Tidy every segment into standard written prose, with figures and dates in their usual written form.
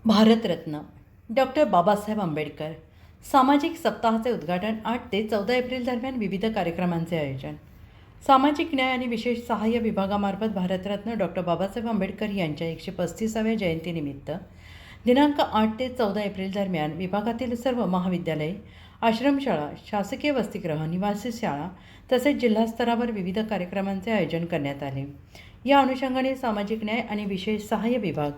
Bharat Ratna doctor Babasaheb Ambedkar सामाजिक सप्ताहाचे उद्घाटन 8 ते 14 एप्रिल दरम्यान विविध कार्यक्रमांचे आयोजन. सामाजिक न्याय आणि विशेष सहाय्य विभागामार्फत भारतरत्न डॉक्टर बाबासाहेब आंबेडकर यांच्या 135व्या जयंतीनिमित्त दिनांक 8 ते 14 एप्रिल दरम्यान विभागातील सर्व महाविद्यालये, आश्रमशाळा, शासकीय वसतिगृह, निवासी शाळा तसेच जिल्हास्तरावर विविध कार्यक्रमांचे आयोजन करण्यात आले. या अनुषंगाने सामाजिक न्याय आणि विशेष सहाय्य विभाग,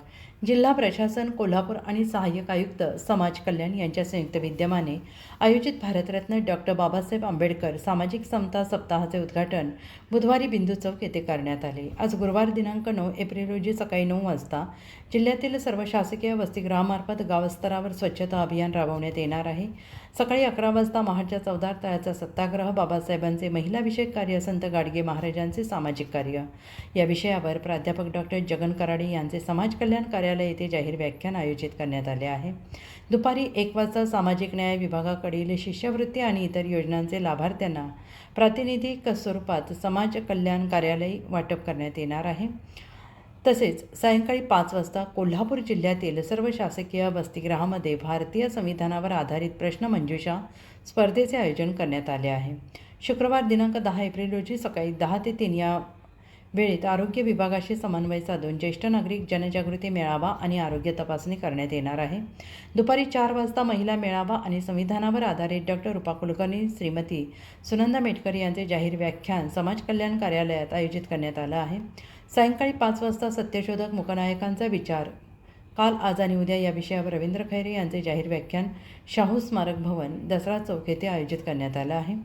जिल्हा प्रशासन कोल्हापूर आणि सहाय्यक आयुक्त समाज कल्याण यांच्या संयुक्त विद्यमाने आयोजित भारतरत्न डॉक्टर बाबासाहेब आंबेडकर सामाजिक समता सप्ताहाचे उद्घाटन बुधवारी बिंदू चौक येथे करण्यात आले. आज गुरुवार दिनांक 9 एप्रिल रोजी सकाळी 9 वाजता जिल्ह्यातील सर्व शासकीय वसतिगृहामार्फत गावस्तरावर स्वच्छता अभियान राबवण्यात येणार आहे. सकाळी 11 वाजता महाडच्या चौदार तळ्याचा सत्याग्रह, बाबासाहेबांचे महिलाविषयक कार्य, संत गाडगे महाराजांचे सामाजिक कार्य या विषयावर प्राध्यापक डॉक्टर जगन कराडे यांचे समाज कल्याण कार्यालय येथे जाहीर व्याख्यान आयोजित करण्यात आले आहे. दुपारी 1 वाजता सामाजिक न्याय विभागाकडील शिष्यवृत्ती आणि इतर योजनांचे लाभार्थ्यांना प्रातिनिधिक स्वरूपात समाज कल्याण कार्यालय वाटप करण्यात येणार आहे. तसेच सायंकाळी 5 वाजता कोल्हापूर जिल्ह्यातील सर्व शासकीय वसतिगृहामध्ये भारतीय संविधानावर आधारित प्रश्नमंजुषा स्पर्धेचे आयोजन करण्यात आले आहे. शुक्रवार दिनांक 10 एप्रिल रोजी सकाळी 10 ते 3 या वेळेत आरोग्य विभागाशी समन्वय साधून ज्येष्ठ नागरिक जनजागृती मेळावा आणि आरोग्य तपासणी करण्यात येणार आहे. दुपारी 4 वाजता महिला मेळावा आणि संविधानावर आधारित डॉक्टर रूपा कुलकर्णी, श्रीमती सुनंदा मेटकर यांचे जाहीर व्याख्यान समाज कल्याण कार्यालयात आयोजित करण्यात आलं आहे. सायंकाळी 5 वाजता सत्यशोधक मूकनायकांचा विचार काल, आज आणि उद्या या विषयावर रवींद्र खैरे यांचे जाहीर व्याख्यान शाहू स्मारक भवन, दसरा चौक येथे आयोजित करण्यात आलं आहे.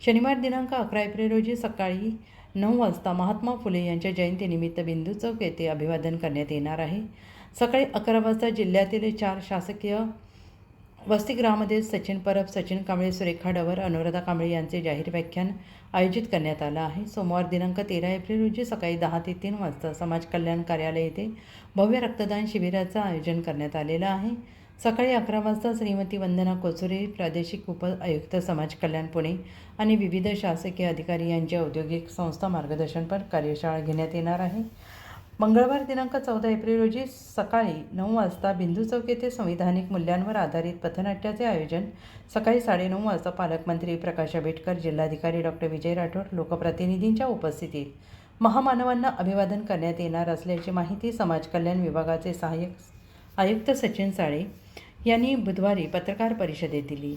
शनिवार दिनांक 11 एप्रिल रोजी सकाळी 9 वाजता महात्मा फुले यांच्या जयंतीनिमित्त बिंदू चौक येथे अभिवादन करण्यात येणार आहे. सकाळी 11 वाजता जिल्ह्यातील 4 शासकीय वसतिगृहामध्ये सचिन परब, सचिन कांबळे, सुरेखा डवर, अनुराधा कांबळे यांचे जाहीर व्याख्यान आयोजित करण्यात आलं आहे. सोमवार दिनांक 13 एप्रिल रोजी सकाळी 10 ते 3 वाजता समाज कल्याण कार्यालय येथे भव्य रक्तदान शिबिराचं आयोजन करण्यात आलेलं आहे. सकाळी 11 वाजता श्रीमती वंदना कोचुरे, प्रादेशिक उप आयुक्त समाज कल्याण पुणे आणि विविध शासकीय अधिकारी यांच्या औद्योगिक संस्था मार्गदर्शनपर कार्यशाळा घेण्यात येणार आहे. मंगळवार दिनांक 14 एप्रिल रोजी सकाळी 9 वाजता बिंदू चौक येथे संविधानिक मूल्यांवर आधारित पथनाट्याचे आयोजन, सकाळी 9:30 वाजता पालकमंत्री प्रकाश आंबेडकर, जिल्हाधिकारी डॉक्टर विजय राठोड, लोकप्रतिनिधींच्या उपस्थितीत महामानवांना अभिवादन करण्यात येणार असल्याची माहिती समाज कल्याण विभागाचे सहाय्यक आयुक्त सचिन साळे यांनी बुधवारी पत्रकार परिषदेत दिली.